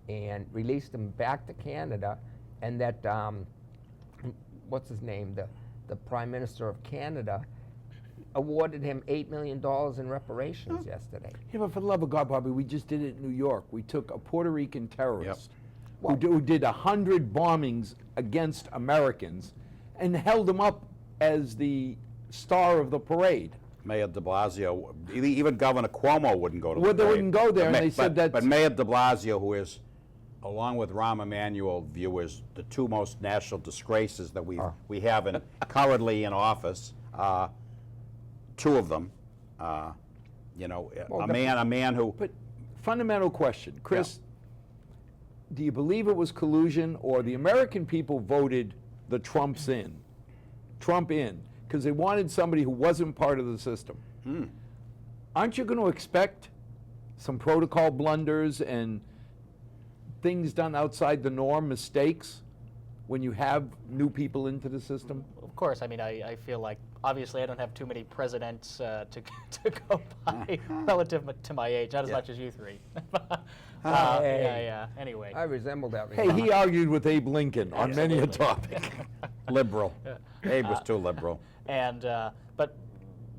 and released him back to Canada, and that, what's his name, the Prime Minister of Canada awarded him $8 million in reparations yesterday. yeah, but for the love of God, Bobby, we just did it in New York. We took a Puerto Rican terrorist Well- who did 100 bombings against Americans and held him up as the star of the parade. Mayor de Blasio, even Governor Cuomo wouldn't go to the Well, they parade. wouldn't go there, But and they said that's- But Mayor de Blasio, who is, along with Rahm Emanuel, view as the two most national disgraces that we have currently in office, two of them, you know, a man who. But fundamental question, Chris, do you believe it was collusion, or the American people voted the Trump in, because they wanted somebody who wasn't part of the system? Aren't you going to expect some protocol blunders and things done outside the norm, mistakes, when you have new people into the system? Of course, I mean, I feel like, obviously, I don't have too many presidents to go by relative to my age, not as much as you three. Yeah, anyway. I resemble that. Hey, he argued with Abe Lincoln on many a topic. Liberal. Abe was too liberal. And, but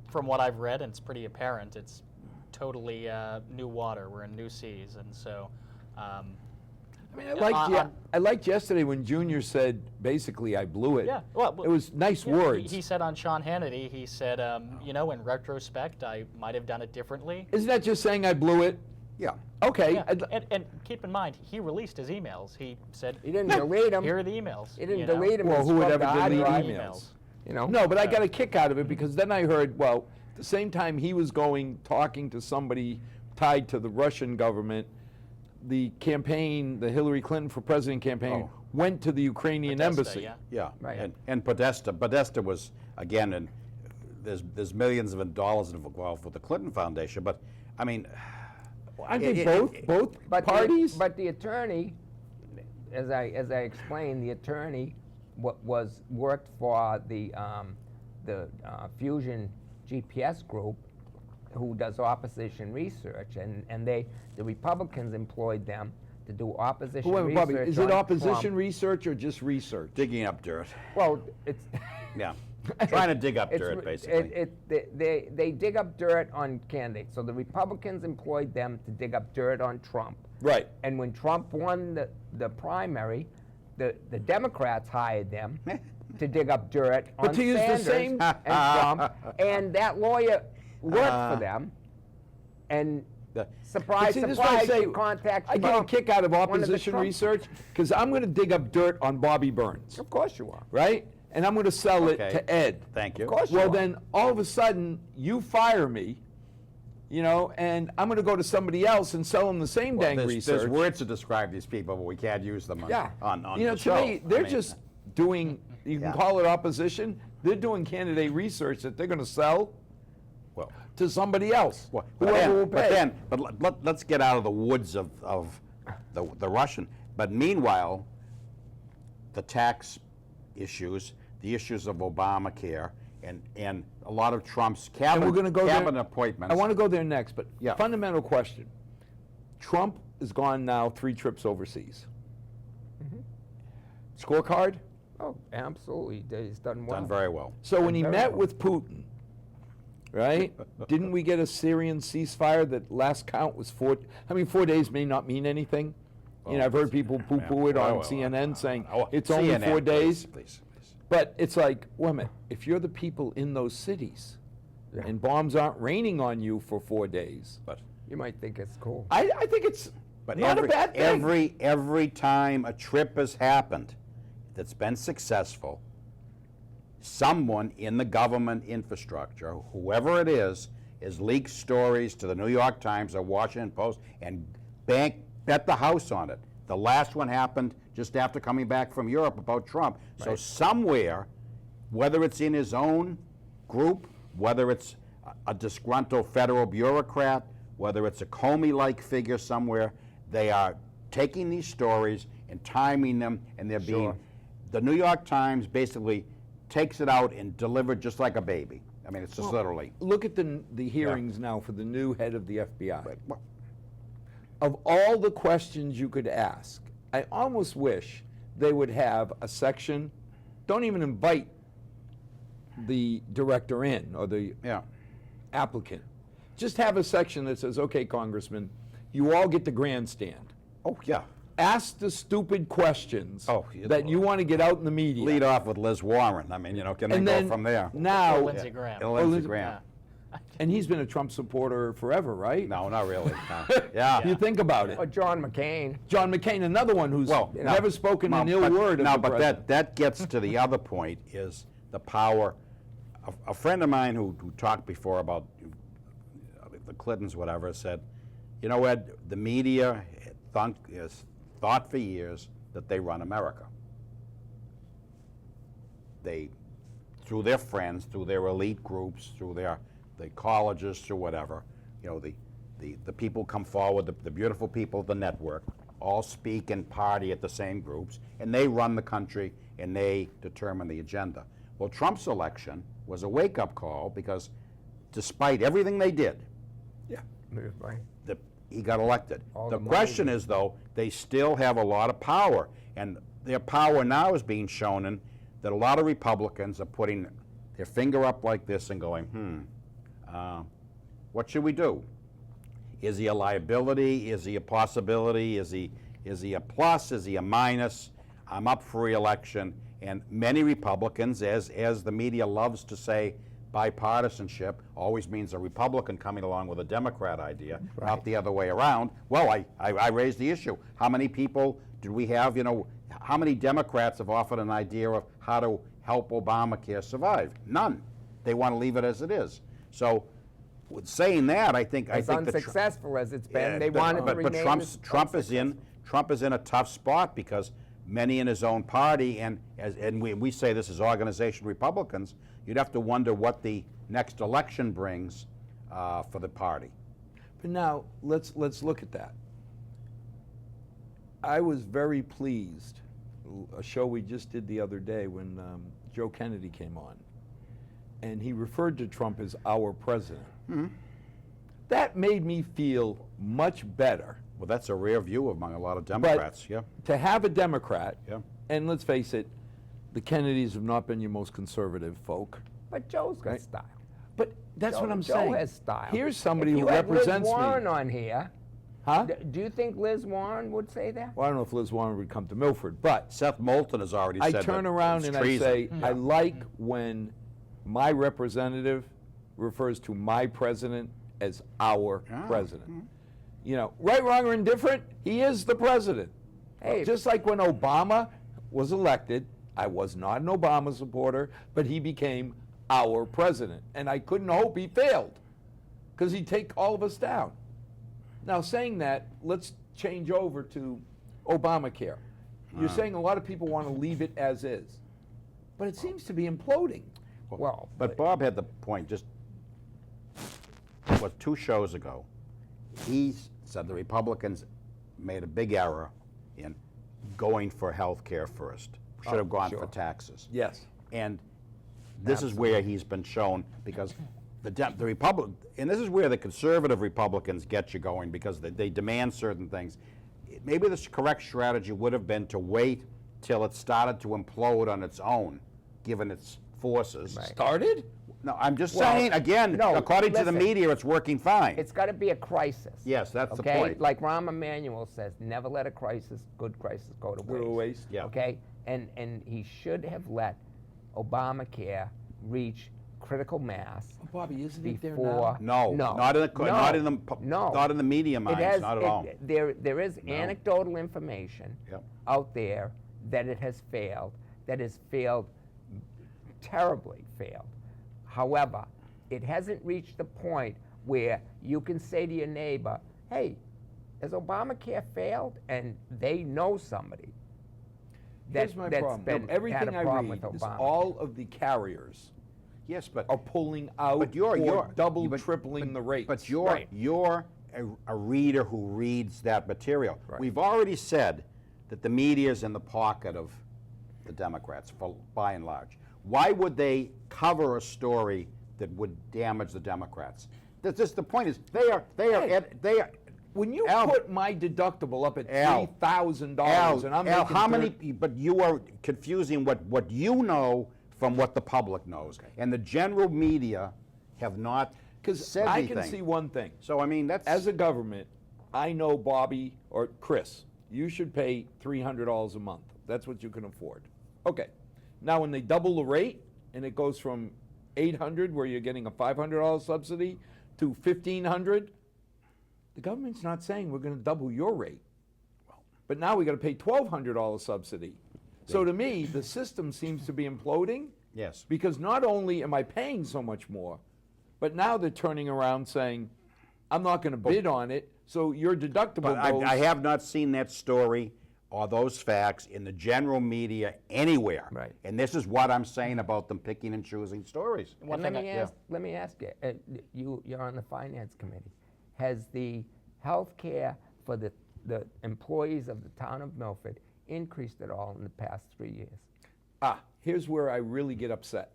from what I've read, and it's pretty apparent, it's totally new water. We're in new seas, and so. I mean, I liked yesterday when Junior said, basically, I blew it. Yeah, well, it was nice yeah, words. He said on Sean Hannity, he said, you know, in retrospect, I might have done it differently. Isn't that just saying I blew it? Yeah. Okay. Yeah. And keep in mind, he released his emails. He said, He didn't delete them. here are the emails. He didn't you know? delete them. Well, He who would scrubbed ever the hard delete drive. emails? You know? No, but I got a kick out of it because then I heard, well, at the same time he was talking to somebody tied to the Russian government, the campaign, the Hillary Clinton for president campaign, went to the Ukrainian Podesta, embassy. yeah. Yeah, Right. and Podesta was, again, and there's millions of dollars involved with the Clinton Foundation, but, I mean. I think both parties. But the attorney, as I explained, the attorney worked for the Fusion GPS group, who does opposition research, and the Republicans employed them to do opposition research. Bobby, is it on opposition Trump. research or just research? Digging up dirt. Well, it's Yeah. Trying to dig up dirt, basically. They dig up dirt on candidates. So the Republicans employed them to dig up dirt on Trump. Right. And when Trump won the primary, the Democrats hired them to dig up dirt on to use the Sanders same- and Trump, and that lawyer worked for them. And surprise, See, this is what I surprise, say, you contact I get a Trump, kick out of one the opposition Trump- research because I'm going to dig up dirt on Bobby Burns, Of course you are. right? And I'm going to sell it Okay. to Ed. Thank you. Of course you Well, are. then all of a sudden you fire me, you know, and I'm going to go to somebody else and sell them the same dang research. There's words to describe these people, but we can't use them on, Yeah. on You know, the to show. me, they're I mean, just doing. You can Yeah. call it opposition. They're doing candidate research that they're going to sell well, to somebody else, Well, whoever will pay. let's get out of the woods of the Russian. But meanwhile, the tax issues, the issues of Obamacare, and a lot of Trump's and we're going to go cabinet there. appointments. I want to go there next, but Yeah. fundamental question: Trump has gone now 3 trips overseas. Scorecard? Oh, absolutely. He's done well. Done very well. So when he Very met well. with Putin, right, didn't we get a Syrian ceasefire that last count was 4? I mean, 4 days may not mean anything. You know, I've heard people poo-poo it on CNN saying it's only CNN, 4 days. Please. But it's like, wait a minute, if you're the people in those cities Yeah. and bombs aren't raining on you for 4 days, But You might think it's cool. I think it's But not a bad thing. every time a trip has happened that's been successful, someone in the government infrastructure, whoever it is leaked stories to the New York Times or Washington Post and bet the house on it. The last one happened just after coming back from Europe about Trump. So somewhere, whether it's in his own group, whether it's a disgruntled federal bureaucrat, whether it's a Comey-like figure somewhere, they are taking these stories and timing them, and they're being. The New York Times basically takes it out and delivered just like a baby. I mean, it's just literally. Look at the hearings now for the new head of the FBI. Well, Of all the questions you could ask, I almost wish they would have a section, don't even invite the director in or the yeah. applicant. Just have a section that says, okay, Congressman, you all get the grandstand. Oh, yeah. Ask the stupid questions Oh, that you want to get out in the media. Lead off with Liz Warren. I mean, can they and go then from there? Now, Or Lindsey Graham. And Lindsey Lindsey- Graham. and he's been a Trump supporter forever, right? No, not really. No. Yeah. You think about it. Or John McCain. John McCain, another one who's Well, never spoken an ill but, word of no, the but president. that gets to the other point is the power. A friend of mine who talked before about the Clintons, whatever, said, you know, Ed, the media has thought for years that they run America. They, through their friends, through their elite groups, through the colleges, through whatever, the people come forward, the beautiful people of the network, all speak and party at the same groups, and they run the country and they determine the agenda. Well, Trump's election was a wake-up call because despite everything they did, Right. he got elected. All The the money. question is, though, they still have a lot of power, and their power now is being shown in that a lot of Republicans are putting their finger up like this and going, what should we do? Is he a liability? Is he a possibility? Is he a plus? Is he a minus? I'm up for re-election. And many Republicans, as the media loves to say, bipartisanship always means a Republican coming along with a Democrat idea, not the other way around. Well, I raised the issue. How many people did we have, how many Democrats have offered an idea of how to help Obamacare survive? None. They want to leave it as it is. So, with saying that, I think As the unsuccessful as it's been, yeah, they wanted to but remain Trump is in a tough spot because many in his own party, and we say this as organization Republicans, you'd have to wonder what the next election brings for the party. But now, let's look at that. I was very pleased, a show we just did the other day when Joe Kennedy came on, and he referred to Trump as our president. Mm-hmm. That made me feel much better. Well, that's a rare view among a lot of Democrats, yeah. To have a Democrat, Yeah. and let's face it, the Kennedys have not been your most conservative folk. But Joe's got Right. style. But that's what I'm Joe saying. has style. Here's somebody If who you had represents Liz Warren me. on here, Huh? do you think Liz Warren would say that? Well, I don't know if Liz Warren would come to Milford, but Seth Moulton has already I said turn that around it's and treason. I say, I like when my representative refers to my president as our president. Right, wrong, or indifferent, he is the president. Hey. Just like when Obama was elected, I was not an Obama supporter, but he became our president. And I couldn't hope he failed, because he'd take all of us down. Now, saying that, let's change over to Obamacare. You're saying a lot of people want to leave it as is, but it seems to be imploding. Well, But Bob had the point just, 2 shows ago. He said the Republicans made a big error in going for health care first. Should have gone for taxes. Yes. And this is where he's been shown, because the Republic, and this is where the conservative Republicans get you going, because they demand certain things. Maybe the correct strategy would have been to wait till it started to implode on its own, given its forces. Right. Started? No, I'm just Well, saying, again, no, according to the listen. media, it's working fine. It's got to be a crisis. Yes, that's the okay? point. Like Rahm Emanuel says, never let a good crisis go to waste. Go to waste. Yeah. Okay? And he should have let Obamacare reach critical mass Bobby, isn't it there before. now? No, not in the no, not in the media minds, not at all. There is anecdotal information Yep. out there that it has failed, that has failed, terribly failed. However, it hasn't reached the point where you can say to your neighbor, hey, has Obamacare failed? And they know somebody Here's my that's problem. been, Everything had a I problem read with is Obama. all of the carriers Yes, but are pulling out But you're or double, but- tripling the rates. But you're Right. you're a reader who reads that material. Right. We've already said that the media is in the pocket of the Democrats, by and large. Why would they cover a story that would damage the Democrats? That's just the point. Is they are when you Al- put my deductible up at Al, $3,000 and I'm Al, making how many? But you are confusing what you know from what the public knows, and the general media have not because said I anything. can see one thing. So I mean, that's As a government, I know Bobby or Chris, you should pay $300 a month. That's what you can afford. Okay. Now, when they double the rate and it goes from $800, where you're getting a $500 subsidy, to $1,500, the government's not saying we're going to double your rate. But now we got to pay $1,200 subsidy. So to me, the system seems to be imploding. Yes. Because not only am I paying so much more, but now they're turning around saying, I'm not going to bid on it, so your deductible But goes. I have not seen that story or those facts in the general media anywhere. Right. And this is what I'm saying about them picking and choosing stories. One And thing let me ask you, you're on the finance committee. Has the health care for the employees of the town of Milford increased at all in the past 3 years? Here's where I really get upset.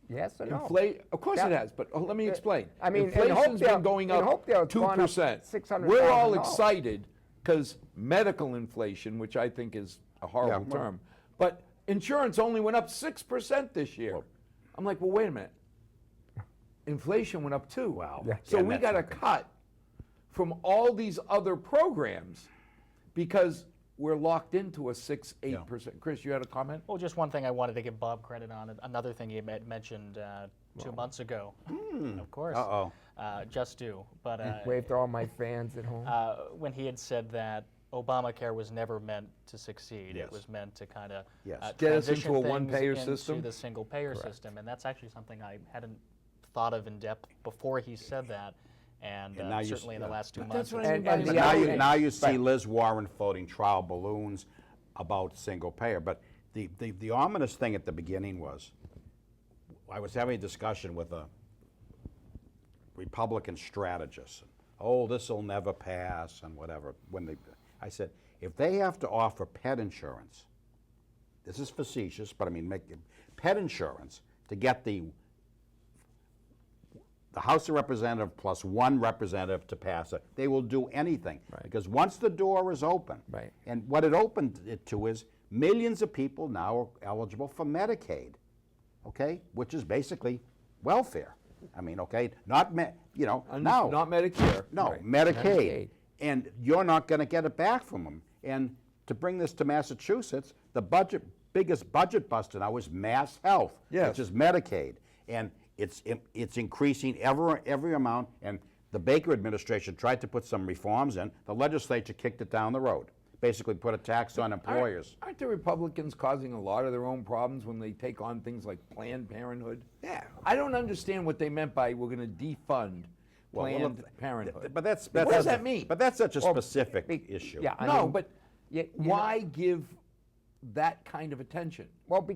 Yes or no? Of course That- it has, but let me explain. I mean, in inflation's Hopedale- been going in up Hopedale, it's gone up 2%. $600,000. We're all excited because medical inflation, which I think is a horrible Yeah, well- term, but insurance only went up 6% this year. I'm like, well, wait a minute. Inflation went up too. Wow. Yeah. So And we that's got to something. cut from all these other programs because we're locked into a 6-8%. Chris, you had a comment? Well, just one thing I wanted to give Bob credit on. Another thing he mentioned 2 months ago. Of course. Uh-oh. Just do. But Waved to all my fans at home. when he had said that Obamacare was never meant to succeed. Yes. It was meant to kind of Yes. Get us transition into a things one-payer into system? the single-payer system, and that's actually something I hadn't thought of in depth before he said that, and And now you certainly in the yeah. last 2 But months. that's what it's- I mean And by the But the other- now you see But- Liz Warren floating trial balloons about single payer. But the ominous thing at the beginning was, I was having a discussion with a Republican strategist. Oh, this will never pass and whatever. I said, if they have to offer pet insurance, this is facetious, but I mean, make pet insurance to get the House of Representatives plus one representative to pass it, they will do anything. Right. Because once the door is open, Right. and what it opened it to is millions of people now are eligible for Medicaid, okay, which is basically welfare. I mean, okay, not, now. Not Medicare. No, Right. Medicaid. Medicaid. And you're not going to get it back from them. And to bring this to Massachusetts, the biggest budget buster now is Mass Health, Yes. which is Medicaid. And it's increasing every amount. And the Baker administration tried to put some reforms in. The legislature kicked it down the road. Basically put a tax on employers. Aren't the Republicans causing a lot of their own problems when they take on things like Planned Parenthood? Yeah. I don't understand what they meant by we're going to defund Well, Planned Parenthood. But that's What does that mean? But that's such a Well, specific be- issue. yeah, I no, mean, but you why give that kind of attention? Well,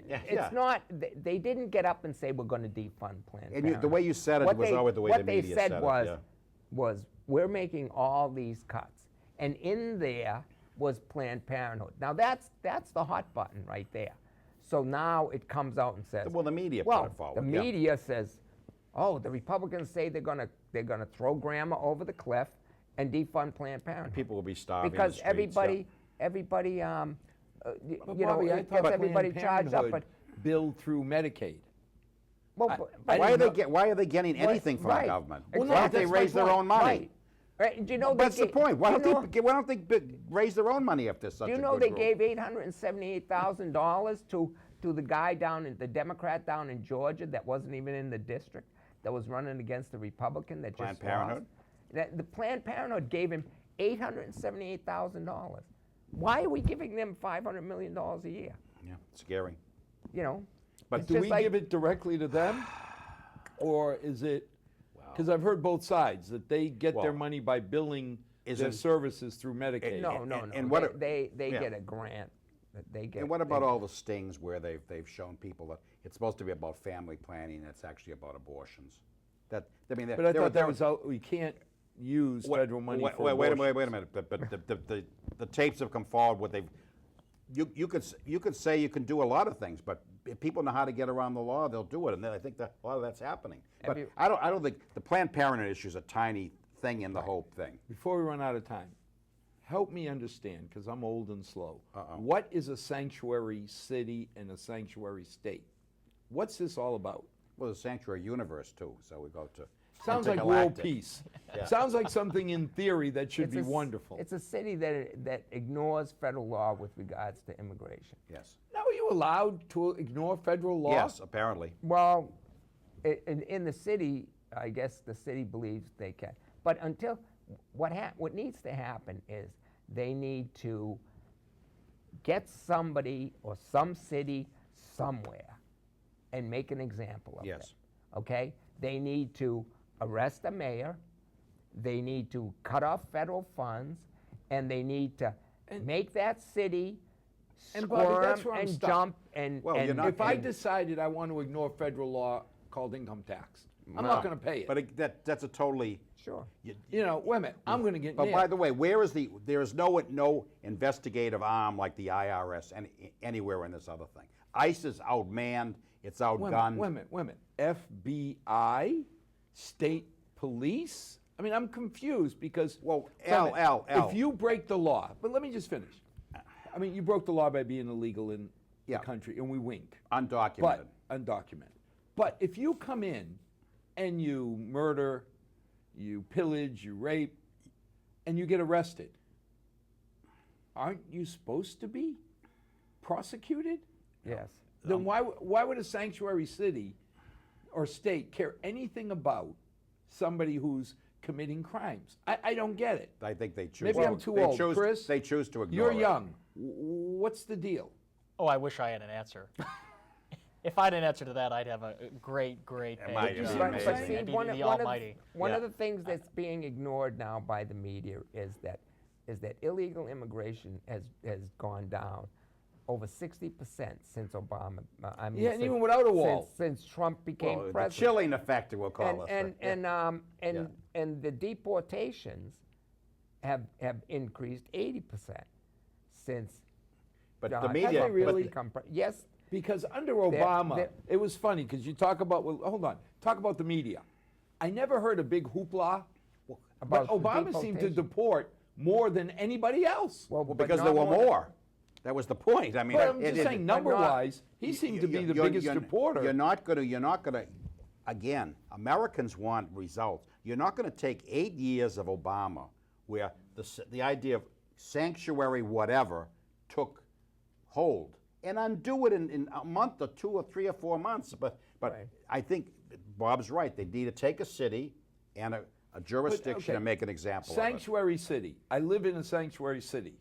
Yeah. it's not. They didn't get up and say we're going to defund Planned And Parenthood. the way you said it was always the way the media said it, What they yeah. said was we're making all these cuts, and in there was Planned Parenthood. Now that's the hot button right there. So now it comes out and says, Well, the media put well, it forward, the yeah. media says, oh, the Republicans say they're gonna throw grandma over the cliff and defund Planned Parenthood. People will be starving in the Because streets, everybody, But you know, Bobby, I it thought gets everybody Planned charged up, Parenthood but, billed through Medicaid. well, I- but- I Why didn't are know- they getting anything from the right. government? Well, no, Why don't they that's my raise their point. own money? right. Right, do you know That's the point. Why you know- don't they raise their own money if they're such Do a you good know they group? gave $878,000 to the guy the Democrat down in Georgia that wasn't even in the district, that was running against the Republican that Planned just lost? Parenthood? The Planned Parenthood gave him $878,000. Why are we giving them $500 million a year? Yeah, scary. You know? But It's Do just we like- give it directly to them? Or is it, because I've heard both sides, that they get their Well, money by billing their isn't- services through Medicaid? No, no, no. and what they yeah. get a grant. They get. And what about they- all the stings where they've shown people that it's supposed to be about family planning and it's actually about abortions? That I mean, But I thought that was out, we can't use federal money for wait a abortions. minute. But the tapes have come forward. What they've you could say you can do a lot of things, but if people know how to get around the law, they'll do it. And then I think that a lot of that's happening. But I don't think the Planned Parenthood issue is a tiny thing in the whole thing. Before we run out of time, help me understand, because I'm old and slow. What is a sanctuary city and a sanctuary state? What's this all about? Well, the sanctuary universe too. So we go to Sounds like world intergalactic. peace. Yeah. Sounds like something in theory that should be It's a s- wonderful. It's a city that ignores federal law with regards to immigration. Yes. Now, are you allowed to ignore federal law? Yes, apparently. Well, in the city, I guess the city believes they can. But until what needs to happen is they need to get somebody or some city somewhere and make an example of Yes. it. Okay? They need to arrest a mayor. They need to cut off federal funds, and they need to make that city And Bobby, that's squirm where I'm and stuck. jump and. Well, you're and- not If I and- decided I want to ignore federal law called income tax, I'm No. not going to pay it. But that's a totally. Sure. You know, wait a minute, I'm going to get But nailed. by the way, there is no investigative arm like the IRS anywhere in this other thing. ICE is outmanned. It's outgunned. Wait a minute. FBI, state police. I mean, I'm confused because. Well, wait a minute, Al. If you break the law, but let me just finish. I mean, you broke the law by being illegal in Yeah. the country, and we wink. Undocumented. But undocumented. But if you come in and you murder, you pillage, you rape, and you get arrested, aren't you supposed to be prosecuted? Yes. Then why would a sanctuary city or state care anything about somebody who's committing crimes? I don't get it. I think they choose. Maybe I'm too old. Chris, They choose to ignore you're it. young. What's the deal? Oh, I wish I had an answer. If I had an answer to that, I'd have a great It day. might you be see what I'm amazing. saying? I'd be one the of- almighty. One Yeah. of the things that's being ignored now by the media is that illegal immigration has gone down over 60% since Obama. I mean, Yeah, and since- even without a wall. Since Trump became Well, the president. chilling effect, we'll call it. And the deportations have increased 80% since. But the Trump media- Have they really? become yes. Because under Obama, it was funny because you talk about, well, hold on, talk about the media. I never heard a big hoopla, but About the Obama seemed to deportation. deport more than anybody else. Well, Well, but because not there were than- more. That was the point. I mean, But I'm just saying, but not- number-wise, he seemed to be the biggest deporter. You're not gonna. Again, Americans want results. You're not gonna take 8 years of Obama, where the idea of sanctuary whatever took hold, and undo it in a month or 2 or 3 or 4 months. But Right. I think Bob's right. They need to take a city and a jurisdiction okay, and make an example of it. Sanctuary city. I live in a sanctuary city.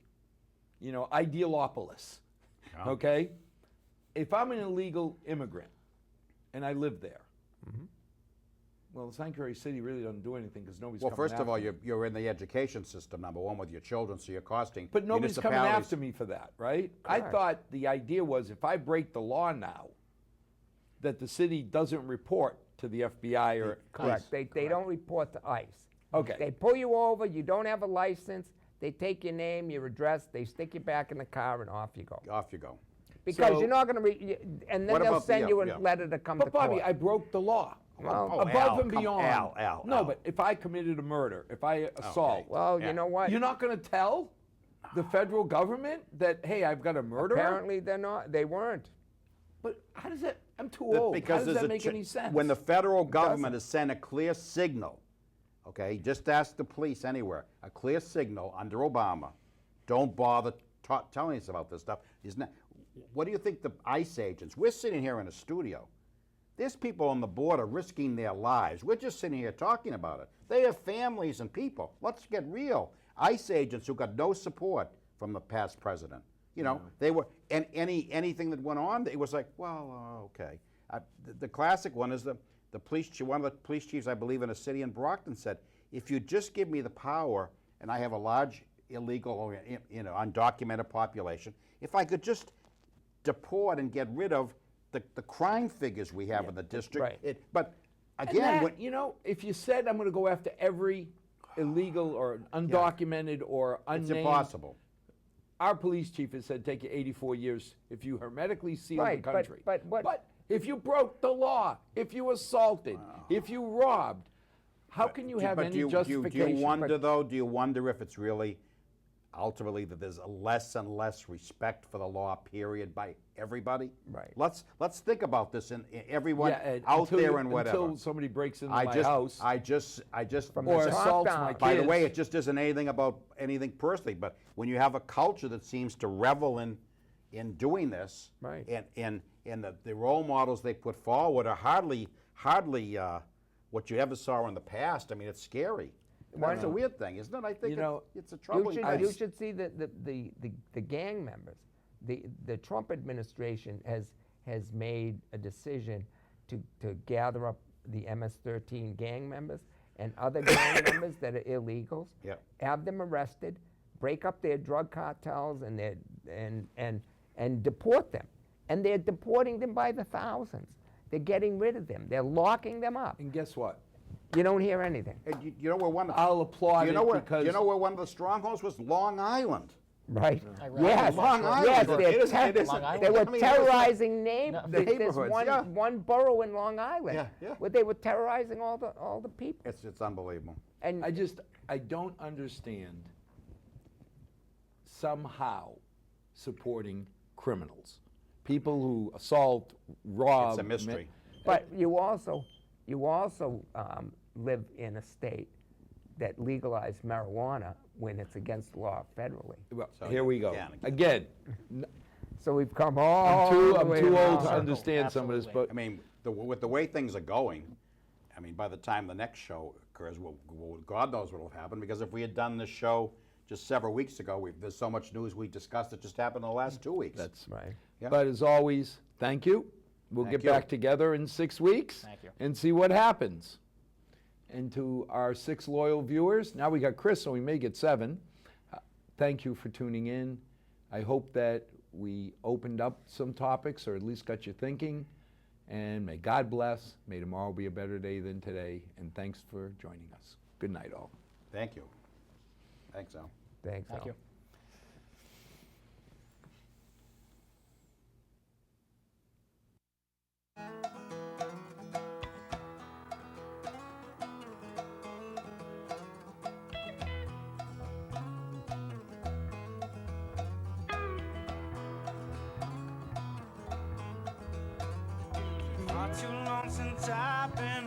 You know, Idealopolis. Yeah. Okay? If I'm an illegal immigrant and I live there, well, the sanctuary city really doesn't do anything because nobody's Well, coming first of all, after me. you're in the education system, number one, with your children, so you're costing. But nobody's coming municipalities- after me for that, right? I Correct. thought the idea was if I break the law now, that the city doesn't report to the FBI or Correct. ICE. They don't report to ICE. Okay. They pull you over. You don't have a license. They take your name, your address. They stick you back in the car, and off you go. Off you go. Because So- you're not going to. And then What they'll about the- send you a yeah. letter to come But to Bobby, court. I broke the law. Well, Oh, above Al, and come- beyond. Al, No, Al. but if I committed a murder, if I assault, well, Yeah. you know what? you're not going to tell the federal government that, hey, I've got a murderer? Apparently they're not. They weren't. But how does that, I'm too That- old. How because does there's that a make ch- any sense? When the federal government doesn't. has sent a clear signal, okay, just ask the police anywhere, a clear signal under Obama, don't bother telling us about this stuff. Isn't that, what do you think the ICE agents, we're sitting here in a studio, there's people on the border risking their lives. We're just sitting here talking about it. They have families and people. Let's get real. ICE agents who got no support from the past president. You know, they were, and anything that went on, it was like, well, okay. The classic one is the police chief, one of the police chiefs, I believe, in a city in Brockton said, if you just give me the power, and I have a large illegal or undocumented population, if I could just deport and get rid of the crime figures we have in the district. Right. But And again, that, you know, if you said I'm going to go after every illegal or undocumented or it's unnamed, impossible. our police chief has said take you 84 years if you hermetically seal Right, the but- country. but if you broke the law, if you assaulted, if you robbed, how can you have But any do you justification? wonder, though, do you wonder if it's really ultimately that there's a less and less respect for the law, period, by everybody? Right. Let's think about this, and everyone and out until there you- and whatever. Until somebody breaks into I my just, house I just, From or the top assaults down. my kids. by the way, it just isn't anything about anything personally, but when you have a culture that seems to revel in doing this, Right. and the role models they put forward are hardly what you ever saw in the past. I mean, it's scary. Why That's a not? weird thing, isn't it? I think You know, it's a troubling thing. You should see the gang members. The Trump administration has made a decision to gather up the MS-13 gang members and other gang members that are illegals, Yep. have them arrested, break up their drug cartels and deport them. And they're deporting them by the thousands. They're getting rid of them. They're locking them up. And guess what? You don't hear anything. And you know where one? I'll applaud you know it where, because you know where one of the strongholds was? Long Island. Right. I read Yes. that. Long Island. Yes. It They're isn't- it isn't- Long Island. They were I mean, it isn't- terrorizing No. There's neighborhoods, yeah. one borough in Long Island. Yeah, yeah. Where they were terrorizing all the people. It's unbelievable. And I don't understand somehow supporting criminals, people who assault, rob. It's a mystery. but you also live in a state that legalized marijuana when it's against the law federally. Well, So here we go. again. Again, So we've come all I'm the way too old around. to understand some of this, Absolutely. but I mean, with the way things are going, I mean, by the time the next show occurs, God knows what will happen. Because if we had done this show just several weeks ago, there's so much news we discussed that just happened in the last 2 weeks. that's Right. Yeah. But as always, thank you. We'll Thank get you. back together in 6 weeks Thank you. and see what happens. And to our 6 loyal viewers, now we got Chris, so we may get 7. Thank you for tuning in. I hope that we opened up some topics or at least got you thinking. And may God bless. May tomorrow be a better day than today. And thanks for joining us. Good night, all. Thank you. Thanks, Al. Thanks. Thank Al. you. Not too long since I've been